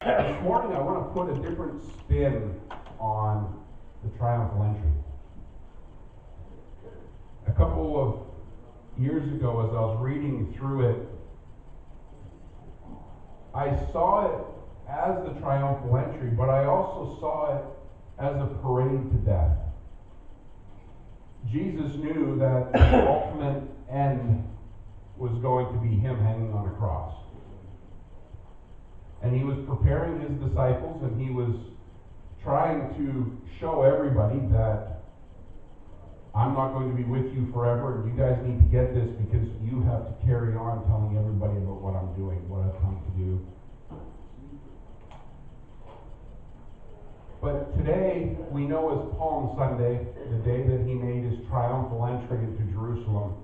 This morning I want to put a different spin on the triumphal entry. A couple of years ago, as I was reading through it, I saw it as the triumphal entry, but I also saw it as a parade to death. Jesus knew that the ultimate end was going to be him hanging on a cross. And he was preparing his disciples, and he was trying to show everybody that I'm not going to be with you forever, and you guys need to get this because you have to carry on telling everybody about what I'm doing, what I've come to do. But today, we know as Palm Sunday, the day that he made his triumphal entry into Jerusalem.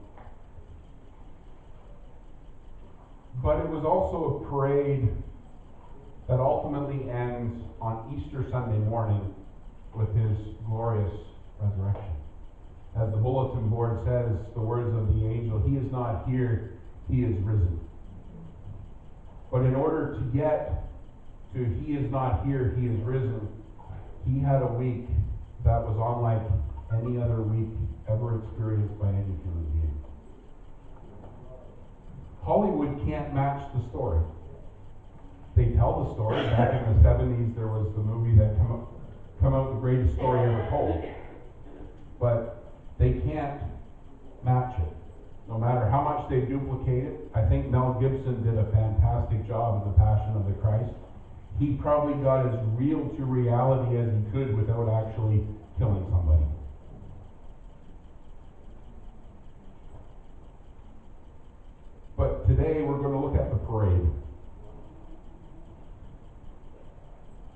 But it was also a parade that ultimately ends on Easter Sunday morning with his glorious resurrection. As the bulletin board says, the words of the angel, he is not here, he is risen. But in order to get to he is not here, he is risen, he had a week that was unlike any other week ever experienced by any human being. Hollywood can't match the story. They tell the story. Back in the 70s, there was the movie that come out, the greatest story ever told. But they can't match it. No matter how much they duplicate it, I think Mel Gibson did a fantastic job in The Passion of the Christ. He probably got as real to reality as he could without actually killing somebody. But today we're going to look at the parade.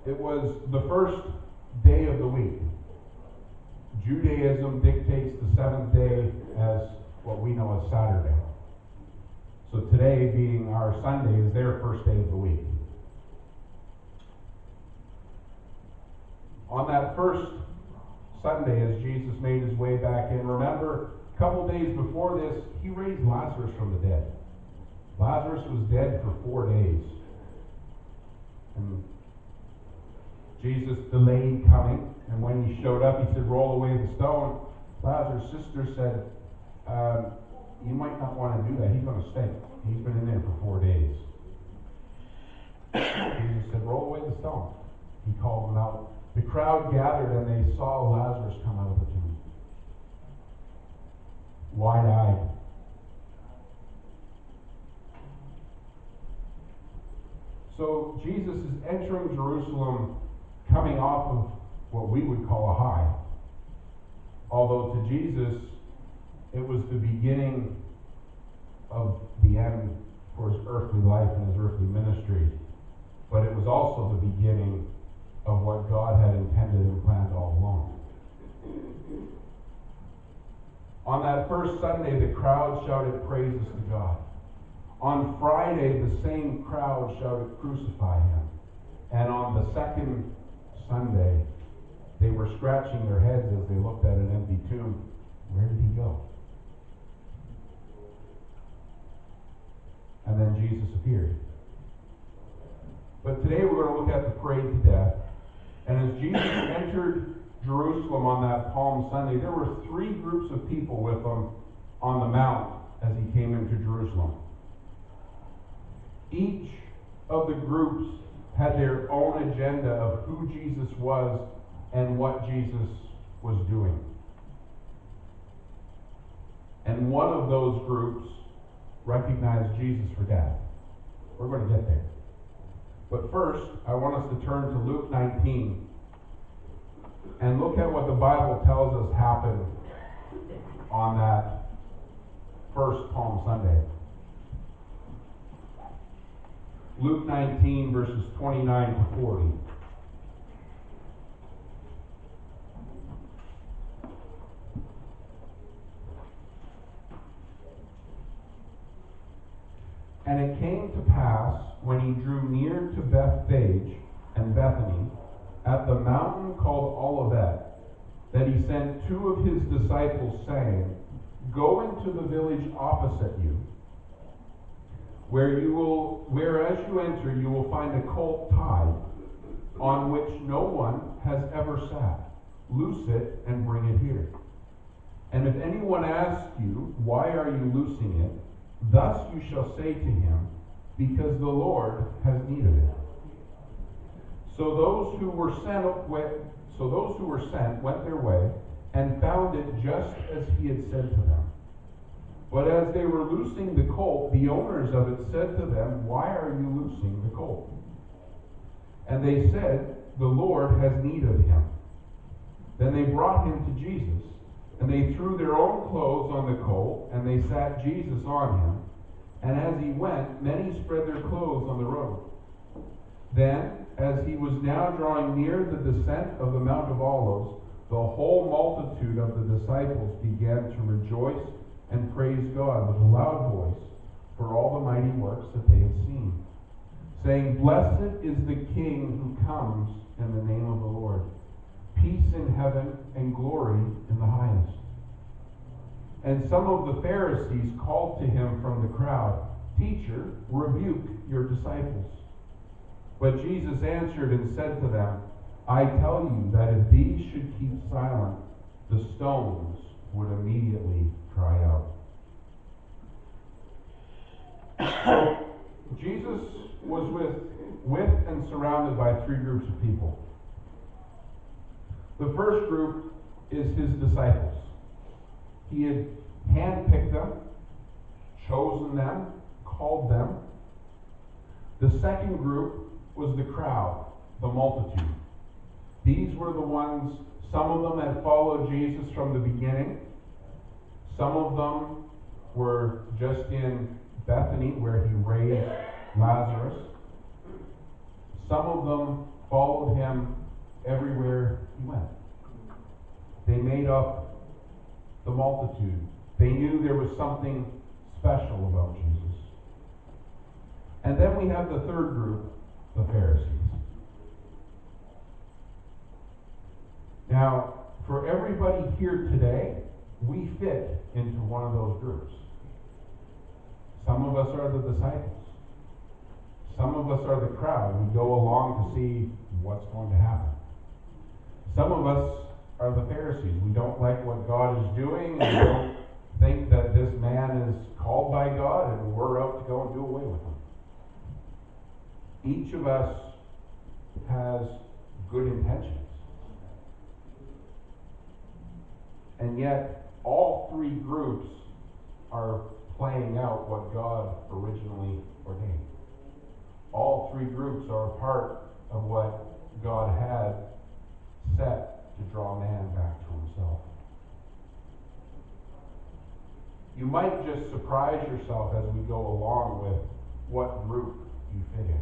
It was the first day of the week. Judaism dictates the seventh day as what we know as Saturday. So today, being our Sunday, is their first day of the week. On that first Sunday, as Jesus made his way back in, remember, a couple days before this, he raised Lazarus from the dead. Lazarus was dead for 4 days. And Jesus delayed coming, and when he showed up, he said, roll away the stone. Lazarus' sister said, you might not want to do that. He's going to stink. He's been in there for 4 days. Jesus said, roll away the stone. He called them out. The crowd gathered, and they saw Lazarus come out of the tomb, wide-eyed. So Jesus is entering Jerusalem, coming off of what we would call a high. Although to Jesus, it was the beginning of the end for his earthly life and his earthly ministry. But it was also the beginning of what God had intended and planned all along. On that first Sunday, the crowd shouted praises to God. On Friday, the same crowd shouted, crucify him. And on the second Sunday, they were scratching their heads as they looked at an empty tomb. Where did he go? And then Jesus appeared. But today we're going to look at the parade to death. And as Jesus entered Jerusalem on that Palm Sunday, there were 3 groups of people with him on the mount as he came into Jerusalem. Each of the groups had their own agenda of who Jesus was and what Jesus was doing. And one of those groups recognized Jesus for death. We're going to get there. But first, I want us to turn to Luke 19 and look at what the Bible tells us happened on that first Palm Sunday. Luke 19, verses 29 to 40. And it came to pass, when he drew near to Bethphage and Bethany, at the mountain called Olivet, that he sent 2 of his disciples, saying, go into the village opposite you. where as you enter you will find a colt tied, on which no one has ever sat. Loose it and bring it here. And if anyone asks you, why are you loosing it? Thus you shall say to him, because the Lord has need of it. So those who were sent went their way, and found it just as he had said to them. But as they were loosing the colt, the owners of it said to them, why are you loosing the colt? And they said, the Lord has need of him. Then they brought him to Jesus, and they threw their own clothes on the colt, and they sat Jesus on him. And as he went, many spread their clothes on the road. Then, as he was now drawing near the descent of the Mount of Olives, the whole multitude of the disciples began to rejoice and praise God with a loud voice for all the mighty works that they had seen, saying, blessed is the King who comes in the name of the Lord. Peace in heaven and glory in the highest. And some of the Pharisees called to him from the crowd, Teacher, rebuke your disciples. But Jesus answered and said to them, I tell you that if these should keep silent, the stones would immediately cry out. So Jesus was with and surrounded by three groups of people. The first group is his disciples. He had handpicked them, chosen them, called them. The second group was the crowd, the multitude. These were the ones, some of them had followed Jesus from the beginning. Some of them were just in Bethany where he raised Lazarus. Some of them followed him everywhere he went. They made up the multitude. They knew there was something special about Jesus. And then we have the third group, the Pharisees. Now, for everybody here today, we fit into one of those groups. Some of us are the disciples. Some of us are the crowd. We go along to see what's going to happen. Some of us are the Pharisees. We don't like what God is doing, and we don't think that this man is called by God, and we're out to go and do away with him. Each of us has good intentions. And yet, all three groups are playing out what God originally ordained. All three groups are a part of what God had set to draw man back to himself. You might just surprise yourself as we go along with what group you fit in.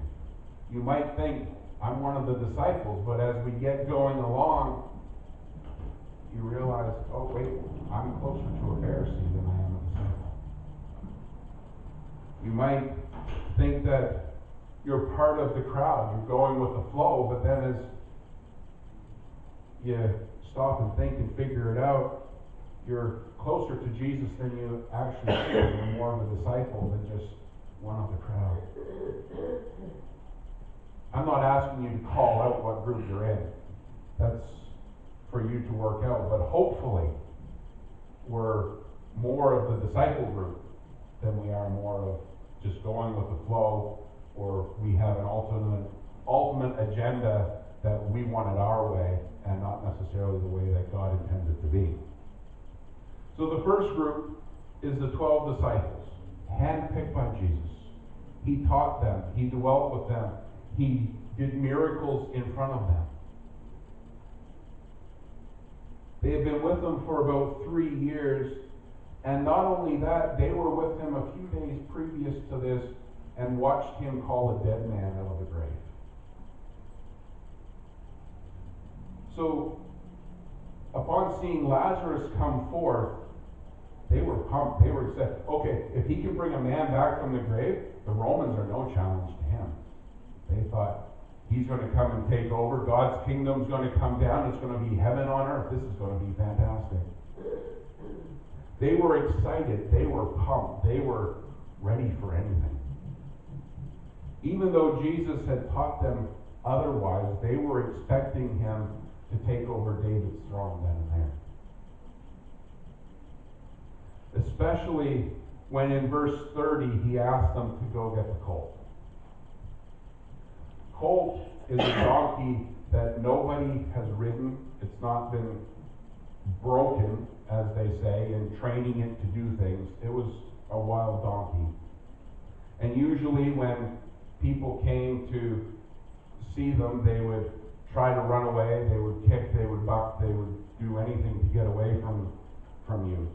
You might think, I'm one of the disciples, but as we get going along, you realize, oh wait, I'm closer to a Pharisee than I am a disciple. You might think that you're part of the crowd, you're going with the flow, but then as you stop and think and figure it out, you're closer to Jesus than you actually think. You're more of a disciple than just one of the crowd. I'm not asking you to call out what group you're in. That's for you to work out, but hopefully we're more of the disciple group than we are more of just going with the flow, or we have an ultimate agenda that we want it our way and not necessarily the way that God intended it to be. So the first group is the 12 disciples, handpicked by Jesus. He taught them, he dwelt with them, he did miracles in front of them. They had been with him for about 3 years, and not only that, they were with him a few days previous to this and watched him call a dead man out of the grave. So, upon seeing Lazarus come forth, they were pumped. They were excited. Okay, if he can bring a man back from the grave, the Romans are no challenge to him. They thought, he's going to come and take over. God's kingdom's going to come down. It's going to be heaven on earth. This is going to be fantastic. They were excited. They were pumped. They were ready for anything. Even though Jesus had taught them otherwise, they were expecting him to take over David's throne then and there. Especially when in verse 30 he asked them to go get the colt. Colt is a donkey that nobody has ridden. It's not been broken, as they say, in training it to do things. It was a wild donkey. And usually when people came to see them, they would try to run away, they would kick, they would buck, they would do anything to get away from you.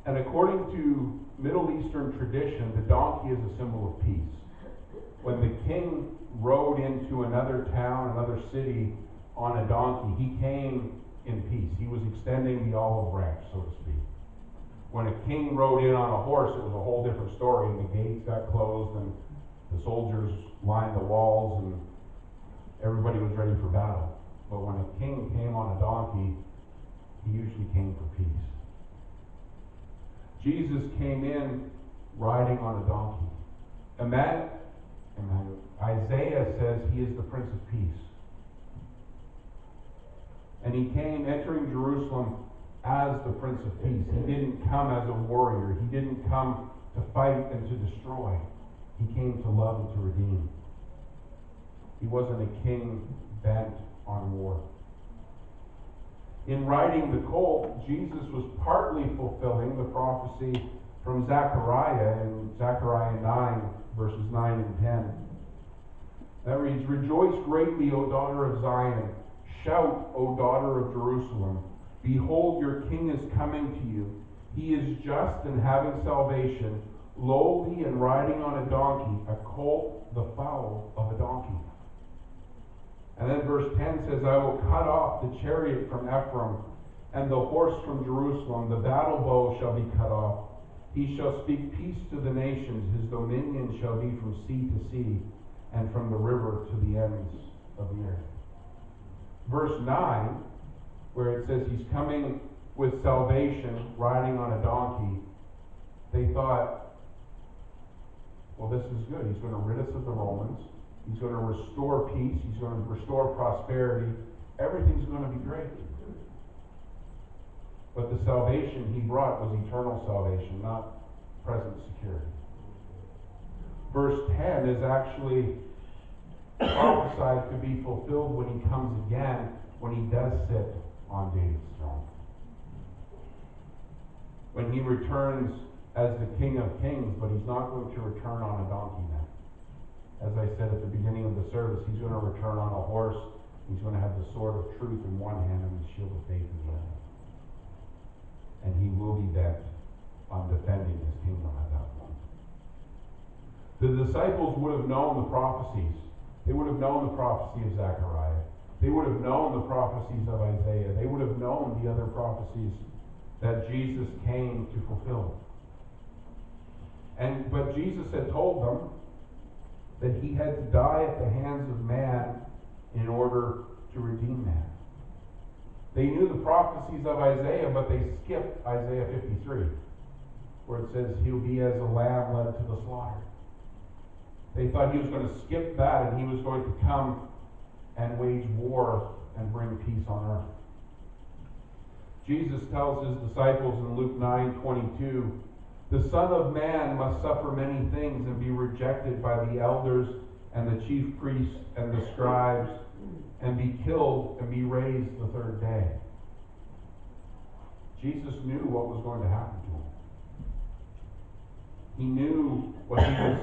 And according to Middle Eastern tradition, the donkey is a symbol of peace. When the king rode into another town, another city on a donkey, he came in peace. He was extending the olive branch, so to speak. When a king rode in on a horse, it was a whole different story, and the gates got closed, and the soldiers lined the walls, and everybody was ready for battle. But when a king came on a donkey, he usually came for peace. Jesus came in riding on a donkey. Isaiah says he is the Prince of Peace. And he came entering Jerusalem as the Prince of Peace. He didn't come as a warrior. He didn't come to fight and to destroy. He came to love and to redeem. He wasn't a king bent on war. In riding the colt, Jesus was partly fulfilling the prophecy from Zechariah in Zechariah 9, verses 9 and 10. That reads, "Rejoice greatly, O daughter of Zion. Shout, O daughter of Jerusalem. Behold, your king is coming to you. He is just and having salvation, lowly and riding on a donkey, a colt, the foal of a donkey." And then verse 10 says, "I will cut off the chariot from Ephraim and the horse from Jerusalem. The battle bow shall be cut off. He shall speak peace to the nations. His dominion shall be from sea to sea and from the river to the ends of the earth." Verse 9, where it says he's coming with salvation, riding on a donkey, they thought, well, this is good. He's going to rid us of the Romans. He's going to restore peace. He's going to restore prosperity. Everything's going to be great. But the salvation he brought was eternal salvation, not present security. Verse 10 is actually prophesied to be fulfilled when he comes again, when he does sit on David's throne. When he returns as the King of Kings, but he's not going to return on a donkey then. As I said at the beginning of the service, he's going to return on a horse. He's going to have the sword of truth in one hand and the shield of faith in the other. And he will be bent on defending his kingdom at that point. The disciples would have known the prophecies. They would have known the prophecy of Zechariah. They would have known the prophecies of Isaiah. They would have known the other prophecies that Jesus came to fulfill. But Jesus had told them that he had to die at the hands of man in order to redeem man. They knew the prophecies of Isaiah, but they skipped Isaiah 53, where it says he'll be as a lamb led to the slaughter. They thought he was going to skip that and he was going to come and wage war and bring peace on earth. Jesus tells his disciples in Luke 9:22, "The Son of Man must suffer many things and be rejected by the elders and the chief priests and the scribes, and be killed and be raised the third day." Jesus knew what was going to happen to him. He knew what he was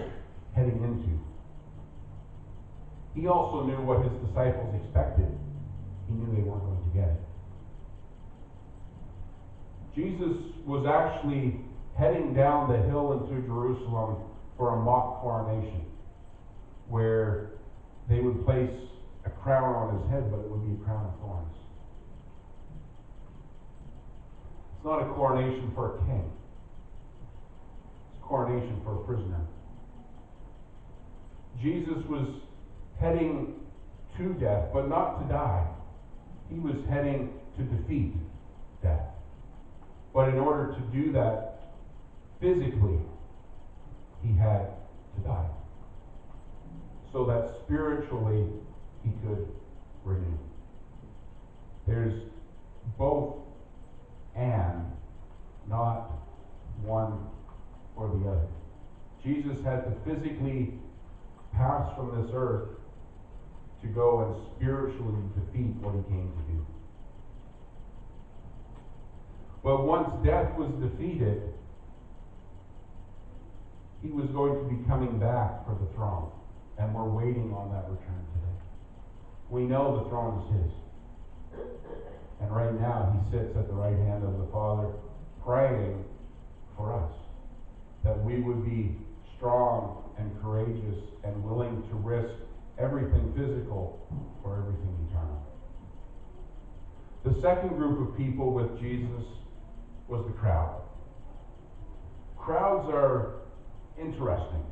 heading into. He also knew what his disciples expected. He knew they weren't going to get it. Jesus was actually heading down the hill into Jerusalem for a mock coronation, where they would place a crown on his head, but it would be a crown of thorns. It's not a coronation for a king. It's a coronation for a prisoner. Jesus was heading to death, but not to die. He was heading to defeat death. But in order to do that physically, he had to die, so that spiritually he could renew. There's both and, not one or the other. Jesus had to physically pass from this earth to go and spiritually defeat what he came to do. But once death was defeated, he was going to be coming back for the throne. And we're waiting on that return today. We know the throne is his. And right now he sits at the right hand of the Father, praying for us, that we would be strong and courageous and willing to risk everything physical for everything eternal. The second group of people with Jesus was the crowd. Crowds are interesting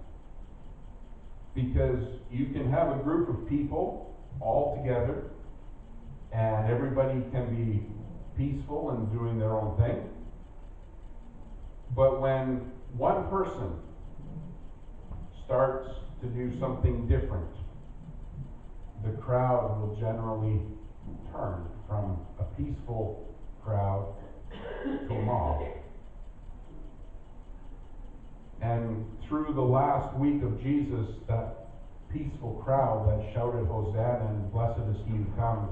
because you can have a group of people all together and everybody can be peaceful and doing their own thing. But when one person starts to do something different, the crowd will generally turn from a peaceful crowd to a mob. And through the last week of Jesus, that peaceful crowd that shouted Hosanna and blessed is he who comes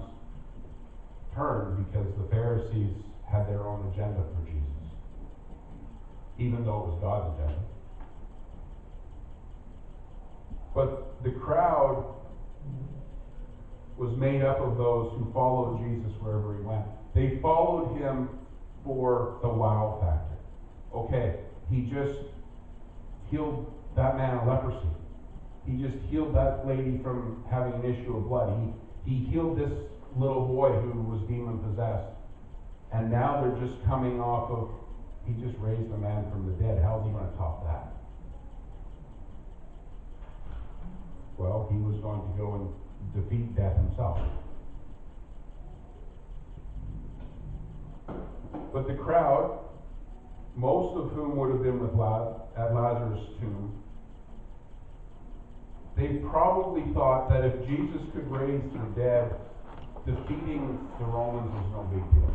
turned because the Pharisees had their own agenda for Jesus, even though it was God's agenda. But the crowd was made up of those who followed Jesus wherever he went. They followed him for the wow factor. Okay, he just healed that man of leprosy. He just healed that lady from having an issue of blood. He healed this little boy who was demon possessed. And now they're just coming off of, he just raised a man from the dead. How's he going to top that? Well, he was going to go and defeat death himself. But the crowd, most of whom would have been at Lazarus' tomb, they probably thought that if Jesus could raise the dead, defeating the Romans was no big deal.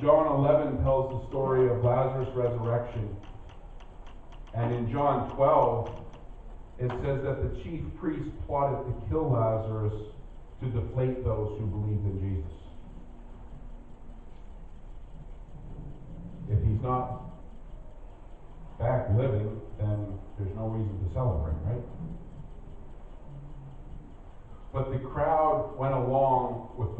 John 11 tells the story of Lazarus' resurrection. And in John 12, it says that the chief priests plotted to kill Lazarus to deflate those who believed in Jesus. If he's not back living, then there's no reason to celebrate, right? But the crowd went along with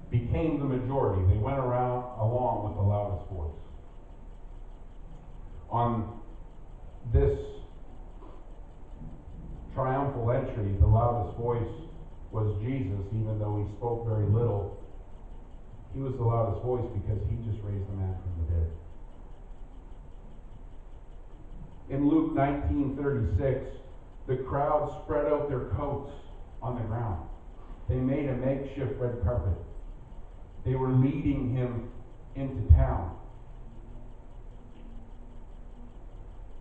became the majority. They went along with the loudest voice. On this triumphal entry, the loudest voice was Jesus, even though he spoke very little. He was the loudest voice because he just raised the man from the dead. In Luke 19:36, the crowd spread out their coats on the ground. They made a makeshift red carpet. They were leading him into town.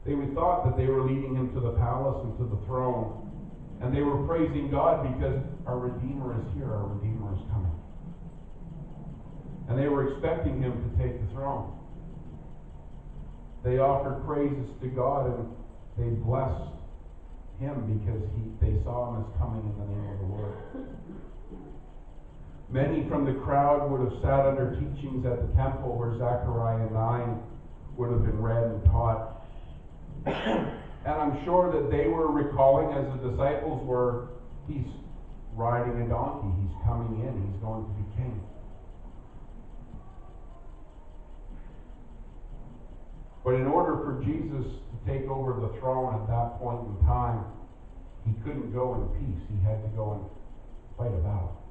They thought that they were leading him to the palace and to the throne. And they were praising God because our Redeemer is here, our Redeemer is coming. And they were expecting him to take the throne. They offered praises to God and they blessed him because they saw him as coming in the name of the Lord. Many from the crowd would have sat under teachings at the temple where Zechariah 9 would have been read and taught. And I'm sure that they were recalling, as the disciples were, he's riding a donkey, he's coming in, he's going to be king. But in order for Jesus to take over the throne at that point in time, he couldn't go in peace. He had to go and fight a battle.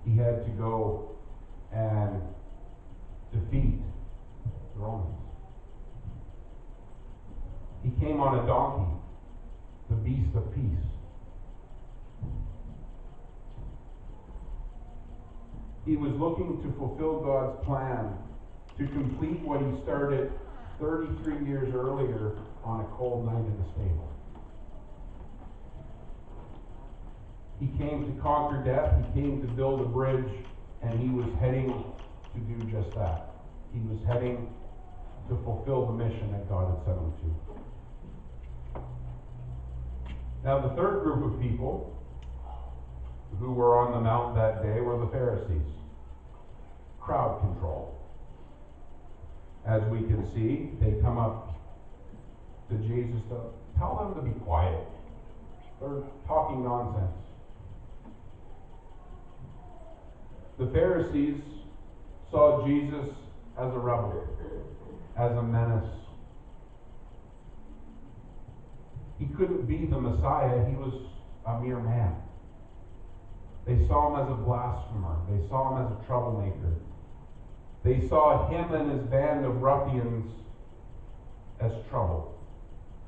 He had to go and defeat the Romans. He came on a donkey, the beast of peace. He was looking to fulfill God's plan to complete what he started 33 years earlier on a cold night in the stable. He came to conquer death, he came to build a bridge, and he was heading to do just that. He was heading to fulfill the mission that God had sent him to. Now, the third group of people who were on the mount that day were the Pharisees. Crowd control. As we can see, they come up to Jesus to tell them to be quiet. They're talking nonsense. The Pharisees saw Jesus as a rebel, as a menace. He couldn't be the Messiah. He was a mere man. They saw him as a blasphemer. They saw him as a troublemaker. They saw him and his band of ruffians as trouble.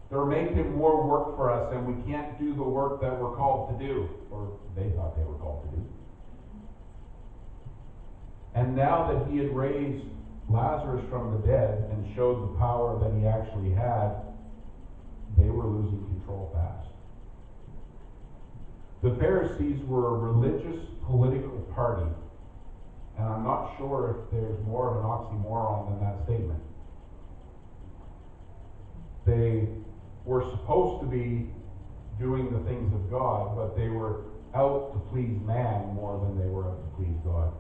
They're making more work for us, and we can't do the work that we're called to do, or they thought they were called to do. And now that he had raised Lazarus from the dead and showed the power that he actually had, they were losing control fast. The Pharisees were a religious political party, and I'm not sure if there's more of an oxymoron than that statement. They were supposed to be doing the things of God, but they were out to please man more than they were out to please God.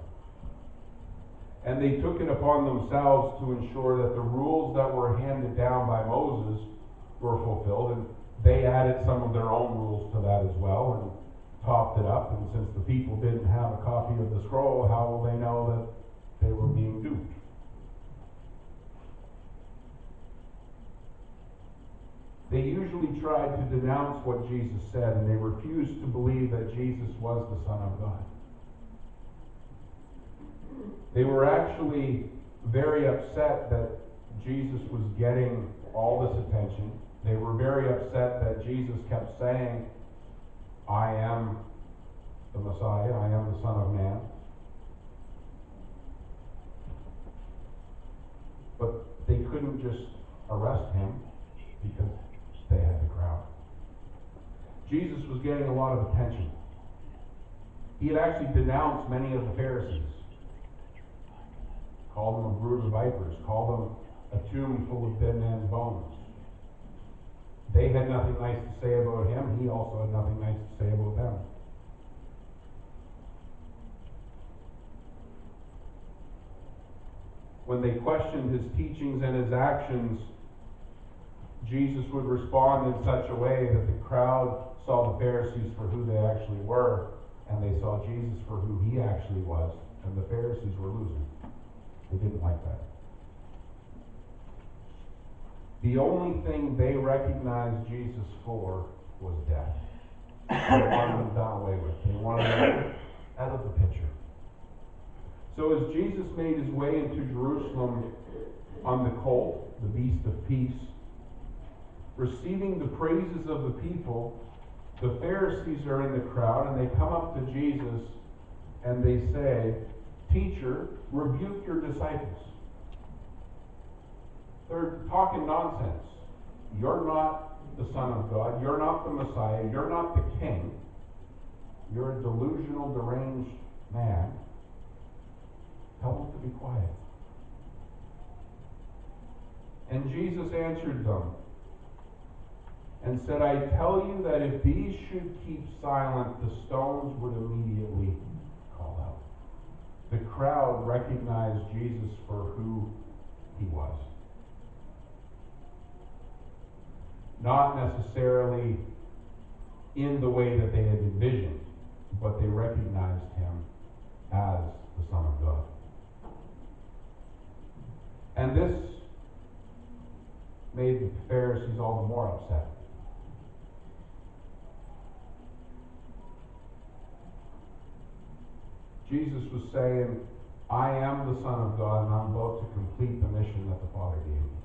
And they took it upon themselves to ensure that the rules that were handed down by Moses were fulfilled, and they added some of their own rules to that as well and topped it up. And since the people didn't have a copy of the scroll, how will they know that they were being duped? They usually tried to denounce what Jesus said, and they refused to believe that Jesus was the Son of God. They were actually very upset that Jesus was getting all this attention. They were very upset that Jesus kept saying, I am the Messiah, I am the Son of Man. But they couldn't just arrest him because they had the crowd. Jesus was getting a lot of attention. He had actually denounced many of the Pharisees. Called them a brood of vipers, called them a tomb full of dead men's bones. They had nothing nice to say about him. He also had nothing nice to say about them. When they questioned his teachings and his actions, Jesus would respond in such a way that the crowd saw the Pharisees for who they actually were, and they saw Jesus for who he actually was, and the Pharisees were losing. They didn't like that. The only thing they recognized Jesus for was death. They wanted him done away with. They wanted him out of the picture. So as Jesus made his way into Jerusalem on the colt, the beast of peace, receiving the praises of the people, the Pharisees are in the crowd, and they come up to Jesus and they say, Teacher, rebuke your disciples. They're talking nonsense. You're not the Son of God. You're not the Messiah. You're not the King. You're a delusional, deranged man. Tell them to be quiet. And Jesus answered them and said, I tell you that if these should keep silent, the stones would immediately call out. The crowd recognized Jesus for who he was. Not necessarily in the way that they had envisioned, but they recognized him as the Son of God. And this made the Pharisees all the more upset. Jesus was saying, I am the Son of God, and I'm about to complete the mission that the Father gave me.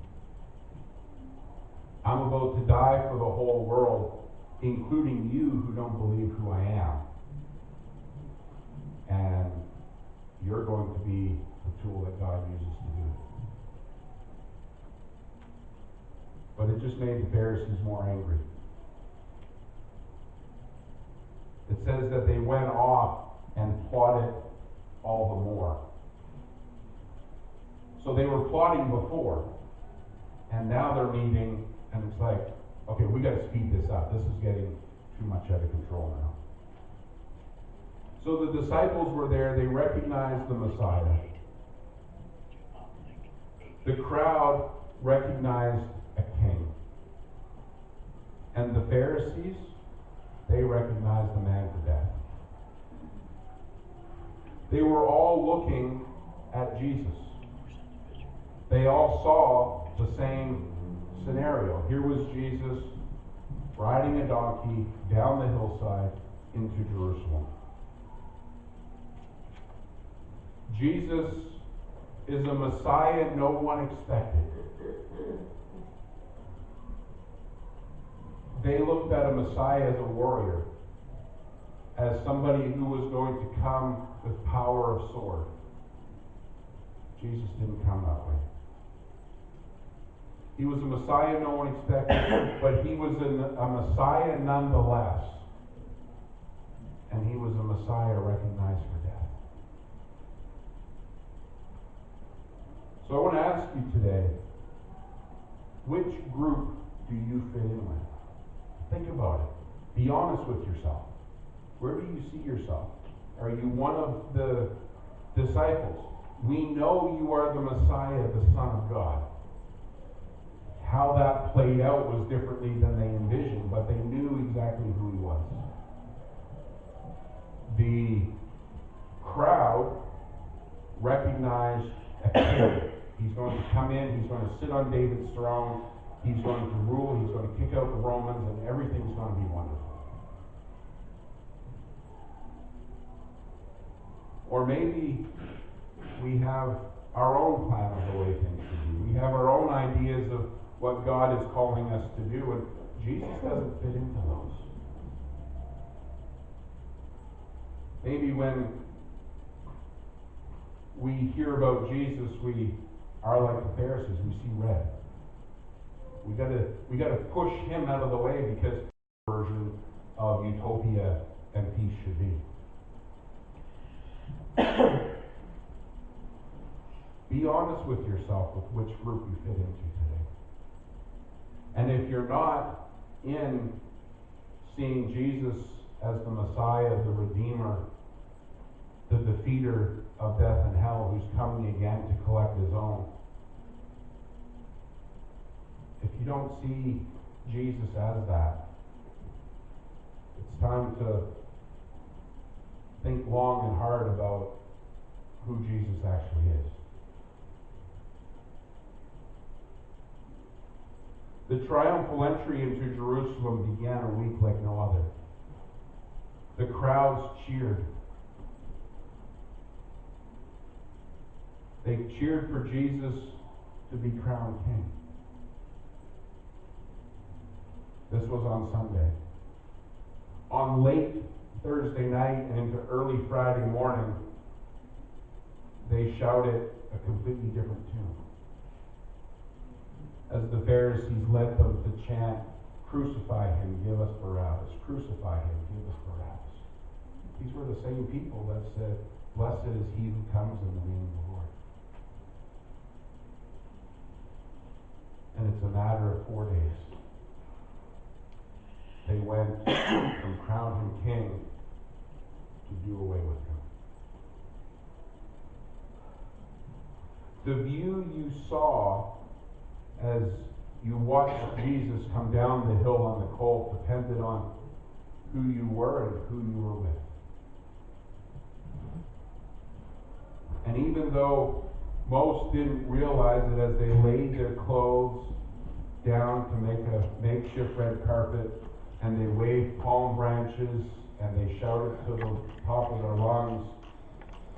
I'm about to die for the whole world, including you who don't believe who I am. And you're going to be the tool that God uses to do it. but it just made the Pharisees more angry. It says that they went off and plotted all the more. So they were plotting before, and now they're meeting, and it's like, okay, we got to speed this up. This is getting too much out of control now. So the disciples were there. They recognized the Messiah. The crowd recognized a king. And the Pharisees, they recognized the man for death. They were all looking at Jesus. They all saw the same scenario. Here was Jesus riding a donkey down the hillside into Jerusalem. Jesus is a Messiah no one expected. They looked at a Messiah as a warrior, as somebody who was going to come with power of sword. Jesus didn't come that way. He was a Messiah no one expected, but he was a Messiah nonetheless. And he was a Messiah recognized for death. So I want to ask you today, which group do you fit in with? Think about it. Be honest with yourself. Where do you see yourself? Are you one of the disciples? We know you are the Messiah, the Son of God. How that played out was differently than they envisioned, but they knew exactly who he was. The crowd recognized a king. He's going to come in, he's going to sit on David's throne, he's going to rule, he's going to kick out the Romans, and everything's going to be wonderful. Or maybe we have our own plan of the way things should be. We have our own ideas of what God is calling us to do, and Jesus doesn't fit into those. Maybe when we hear about Jesus, we are like the Pharisees. We see red. We got to push him out of the way because version of utopia and peace should be. Be honest with yourself with which group you fit into today. And if you're not in seeing Jesus as the Messiah, the Redeemer, the defeater of death and hell, who's coming again to collect his own, if you don't see Jesus as that, it's time to think long and hard about who Jesus actually is. The triumphal entry into Jerusalem began a week like no other. The crowds cheered. They cheered for Jesus to be crowned king. This was on Sunday. On late Thursday night and into early Friday morning, they shouted a completely different tune. As the Pharisees led them to chant, "Crucify him, give us Barabbas. Crucify him, give us Barabbas." These were the same people that said, "Blessed is he who comes in the name of the Lord." And it's a matter of 4 days. They went from crown him king to do away with him. The view you saw as you watched Jesus come down the hill on the colt depended on who you were and who you were with. And even though most didn't realize it as they laid their clothes down to make a makeshift red carpet, and they waved palm branches, and they shouted to the top of their lungs,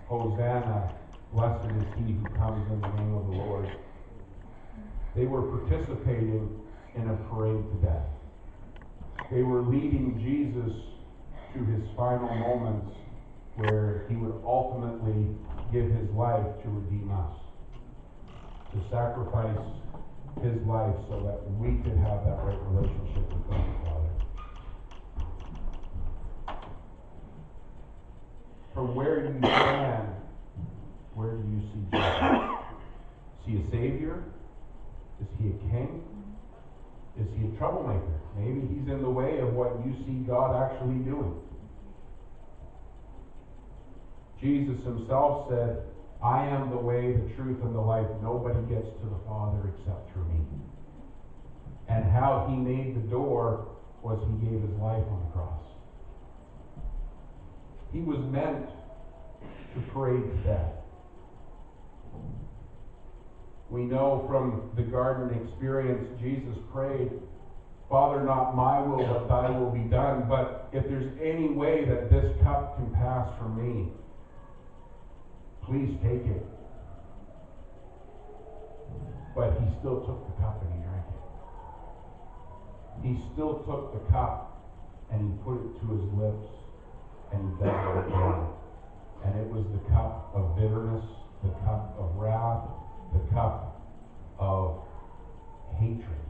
"Hosanna, blessed is he who comes in the name of the Lord." They were participating in a parade to death. They were leading Jesus to his final moments where he would ultimately give his life to redeem us, to sacrifice his life so that we could have that right relationship with God the Father. From where you stand, where do you see Jesus? Is he a savior? Is he a king? Is he a troublemaker? Maybe he's in the way of what you see God actually doing. Jesus himself said, I am the way, the truth, and the life. Nobody gets to the Father except through me. And how he made the door was he gave his life on the cross. He was meant to parade to death. We know from the garden experience, Jesus prayed, Father, not my will, but thy will be done. But if there's any way that this cup can pass from me, please take it. But he still took the cup and he drank it. He still took the cup and he put it to his lips and he begged it down. And it was the cup of bitterness, the cup of wrath, the cup of hatred.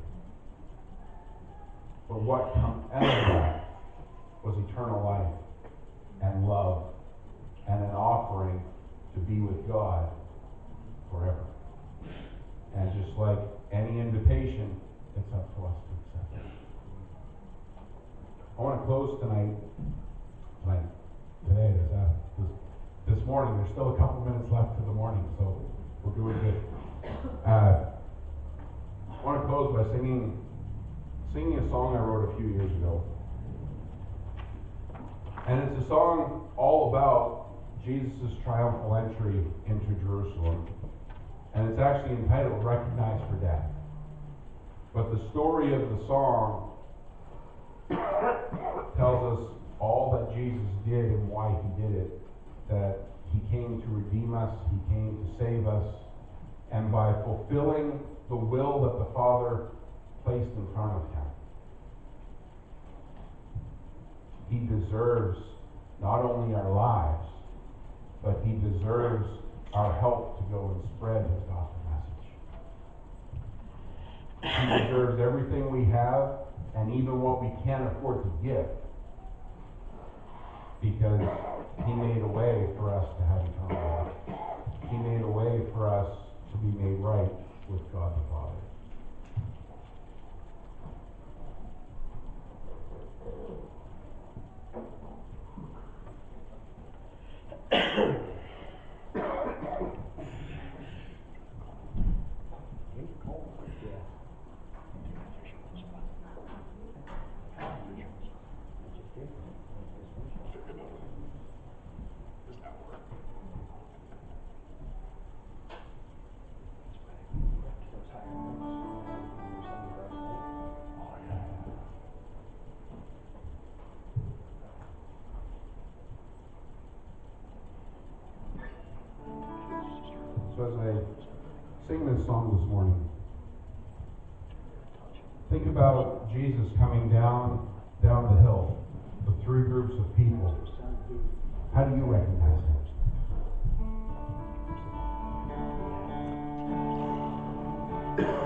But what comes out of that was eternal life and love and an offering to be with God forever. And just like any invitation, it's up to us to accept it. I want to close today, this morning. There's still a couple minutes left to the morning, so we're doing good. I want to close by singing a song I wrote a few years ago. And it's a song all about Jesus' triumphal entry into Jerusalem. And it's actually entitled Recognized for Death. But the story of the song tells us all that Jesus did and why he did it. That he came to redeem us, he came to save us, and by fulfilling the will that the Father placed in front of him, he deserves not only our lives, but he deserves our help to go and spread his gospel message. He deserves everything we have, and even what we can't afford to give, because he made a way for us to have eternal life. He made a way for us to be made right with God the Father. So as I sing this song this morning, think about Jesus coming down the hill with three groups of people. How do you recognize him?